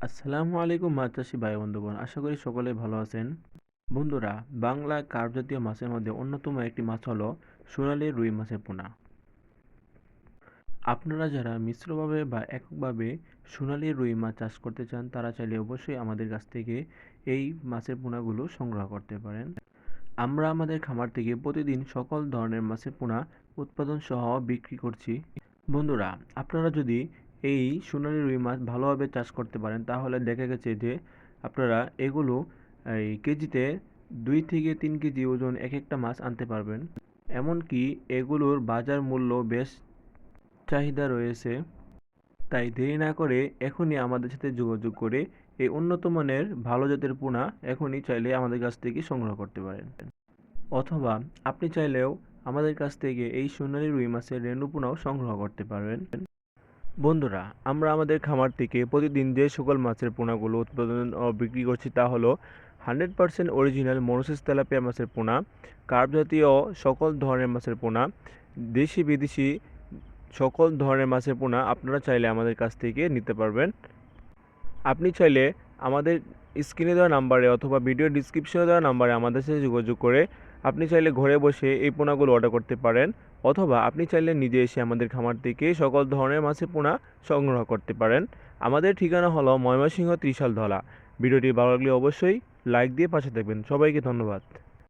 আসসালামু আলাইকুম মাছ চাষি ভাই বন্ধুগণ, আশা করি সকলেই ভালো আছেন। বন্ধুরা, বাংলা কার্প জাতীয় মাছের মধ্যে অন্যতম একটি মাছ হলো সোনালী রুই মাছের পোনা। আপনারা যারা মিশ্রভাবে বা এককভাবে সোনালী রুই মাছ চাষ করতে চান, তারা চাইলে অবশ্যই আমাদের কাছ থেকে এই মাছের পোনাগুলো সংগ্রহ করতে পারেন। আমরা আমাদের খামার থেকে প্রতিদিন সকল ধরনের মাছের পোনা উৎপাদন সহ বিক্রি করছি। বন্ধুরা, আপনারা যদি এই সোনালী রুই মাছ ভালোভাবে চাষ করতে পারেন, তাহলে দেখা গেছে যে আপনারা এগুলো এই কেজিতে 2 থেকে 3 কেজি ওজন এক একটা মাছ আনতে পারবেন। এমনকি এগুলোর বাজার মূল্য বেশ চাহিদা রয়েছে। তাই দেরি না করে এখনই আমাদের সাথে যোগাযোগ করে এই উন্নত মানের ভালো জাতের পোনা এখনই চাইলে আমাদের কাছ থেকে সংগ্রহ করতে পারেন। অথবা আপনি চাইলেও আমাদের কাছ থেকে এই সোনালী রুই মাছের রেণু পোনাও সংগ্রহ করতে পারবেন। বন্ধুরা, আমরা আমাদের খামার থেকে প্রতিদিন যে সকল মাছের পোনাগুলো উৎপাদন ও বিক্রি করছি তা হলো 100% অরিজিনাল মনোসিস তেলাপিয়া মাছের পোনা, কার্প জাতীয় সকল ধরনের মাছের পোনা, দেশি বিদেশি সকল ধরনের মাছের পোনা আপনারা চাইলে আমাদের কাছ থেকে নিতে পারবেন। আপনি চাইলে আমাদের স্ক্রিনে দেওয়া নাম্বারে অথবা ভিডিও ডিসক্রিপশনে দেওয়া নাম্বারে আমাদের সাথে যোগাযোগ করে আপনি চাইলে ঘরে বসে এই পোনাগুলো অর্ডার করতে পারেন, অথবা আপনি চাইলে নিজে এসে আমাদের খামার থেকে সকল ধরনের মাছের পোনা সংগ্রহ করতে পারেন। আমাদের ঠিকানা হলো ময়মনসিংহ ত্রিশাল ধলা। ভিডিওটি ভালো লাগলে অবশ্যই লাইক দিয়ে পাশে থাকবেন। সবাইকে ধন্যবাদ।